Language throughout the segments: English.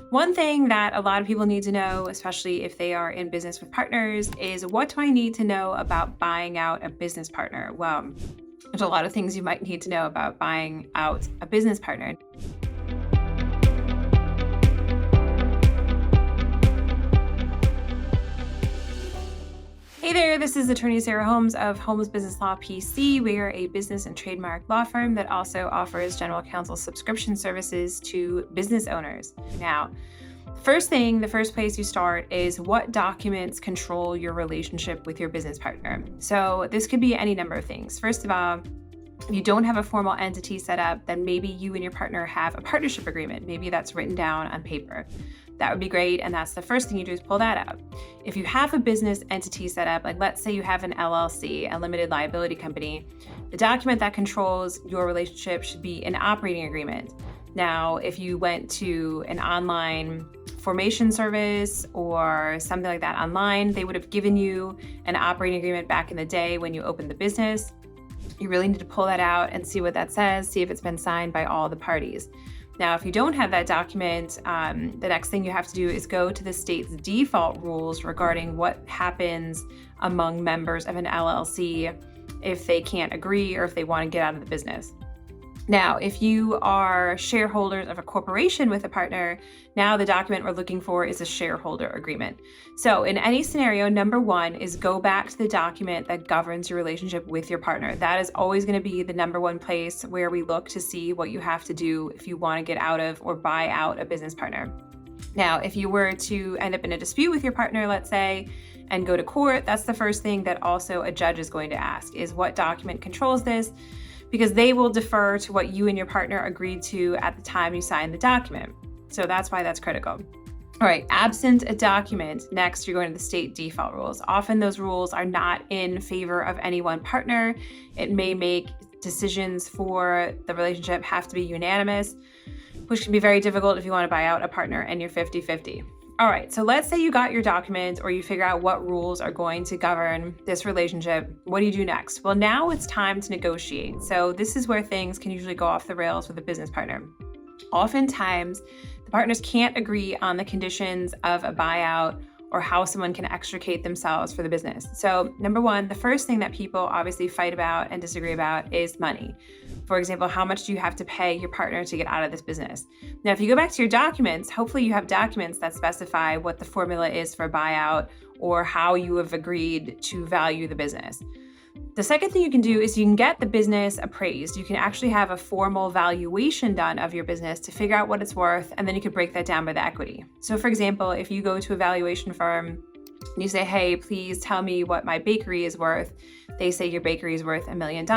One thing that a lot of people need to know, especially if they are in business with partners, is what do I need to know about buying out a business partner? Well, there's a lot of things you might need to know about buying out a business partner. Hey there, this is attorney Sarah Holmes of Holmes Business Law P.C. We are a business and trademark law firm that also offers general counsel subscription services to business owners. Now, the first place you start is what documents control your relationship with your business partner. So this could be any number of things. First of all, if you don't have a formal entity set up, then maybe you and your partner have a partnership agreement. Maybe that's written down on paper. That would be great. And that's the first thing you do is pull that out. If you have a business entity set up, like let's say you have an LLC, a limited liability company, the document that controls your relationship should be an operating agreement. Now, if you went to an online formation service or something like that online, they would have given you an operating agreement back in the day when you opened the business. You really need to pull that out and see what that says, see if it's been signed by all the parties. Now, if you don't have that document, the next thing you have to do is go to the state's default rules regarding what happens among members of an LLC if they can't agree or if they want to get out of the business. Now, if you are shareholders of a corporation with a partner, now the document we're looking for is a shareholder agreement. So in any scenario, number one is go back to the document that governs your relationship with your partner. That is always going to be the number one place where we look to see what you have to do if you want to get out of or buy out a business partner. Now, if you were to end up in a dispute with your partner, let's say, and go to court, that's the first thing that also a judge is going to ask is what document controls this, because they will defer to what you and your partner agreed to at the time you signed the document. So that's why that's critical. All right, absent a document, next you're going to the state default rules. Often those rules are not in favor of any one partner. It may make decisions for the relationship have to be unanimous, which can be very difficult if you want to buy out a partner and you're 50-50. All right, so let's say you got your document or you figure out what rules are going to govern this relationship. What do you do next? Well, now it's time to negotiate. So this is where things can usually go off the rails with a business partner. Oftentimes, the partners can't agree on the conditions of a buyout or how someone can extricate themselves for the business. So number one, the first thing that people obviously fight about and disagree about is money. For example, how much do you have to pay your partner to get out of this business? Now, if you go back to your documents, hopefully you have documents that specify what the formula is for a buyout or how you have agreed to value the business. The second thing you can do is you can get the business appraised. You can actually have a formal valuation done of your business to figure out what it's worth, and then you can break that down by the equity. So for example, if you go to a valuation firm and you say, hey, please tell me what my bakery is worth. They say your bakery is worth $1 million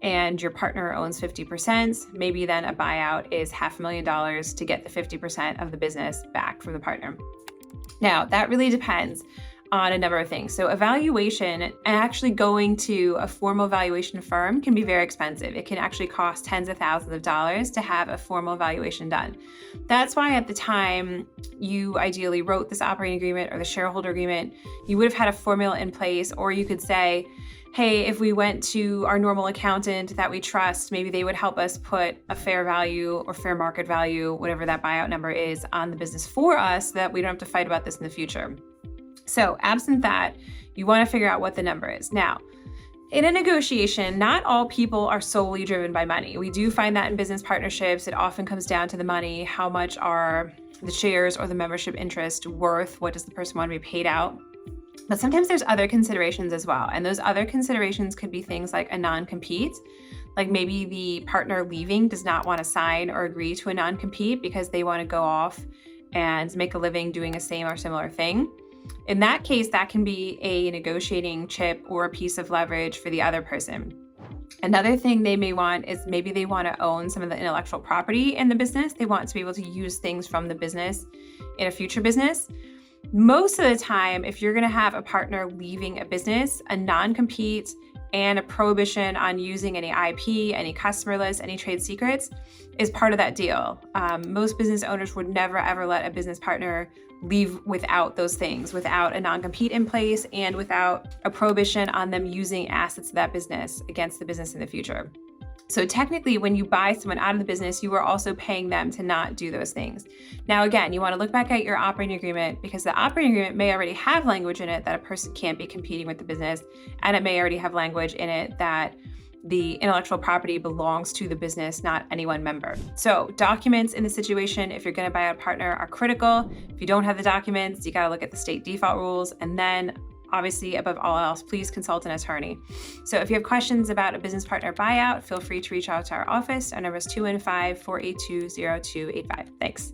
and your partner owns 50%. Maybe then a buyout is $500,000 to get the 50% of the business back from the partner. Now, that really depends on a number of things. So evaluation and actually going to a formal valuation firm can be very expensive. It can actually cost tens of thousands of dollars to have a formal valuation done. That's why at the time you ideally wrote this operating agreement or the shareholder agreement, you would have had a formula in place, or you could say, hey, if we went to our normal accountant that we trust, maybe they would help us put a fair value or fair market value, whatever that buyout number is, on the business for us so that we don't have to fight about this in the future. So absent that, you want to figure out what the number is. Now, in a negotiation, not all people are solely driven by money. We do find that in business partnerships, it often comes down to the money. How much are the shares or the membership interest worth? What does the person want to be paid out? But sometimes there's other considerations as well. And those other considerations could be things like a non-compete. Like maybe the partner leaving does not want to sign or agree to a non-compete because they want to go off and make a living doing a same or similar thing. In that case, that can be a negotiating chip or a piece of leverage for the other person. Another thing they may want is maybe they want to own some of the intellectual property in the business. They want to be able to use things from the business in a future business. Most of the time, if you're going to have a partner leaving a business, a non-compete and a prohibition on using any IP, any customer lists, any trade secrets is part of that deal. Most business owners would never, ever let a business partner leave without those things, without a non-compete in place and without a prohibition on them using assets of that business against the business in the future. So technically, when you buy someone out of the business, you are also paying them to not do those things. Now, again, you want to look back at your operating agreement, because the operating agreement may already have language in it that a person can't be competing with the business, and it may already have language in it that the intellectual property belongs to the business, not any one member. So documents in the situation, if you're going to buy out a partner, are critical. If you don't have the documents, you got to look at the state default rules. And then obviously, above all else, please consult an attorney. So if you have questions about a business partner buyout, feel free to reach out to our office. Our number is 215-482-0285. Thanks.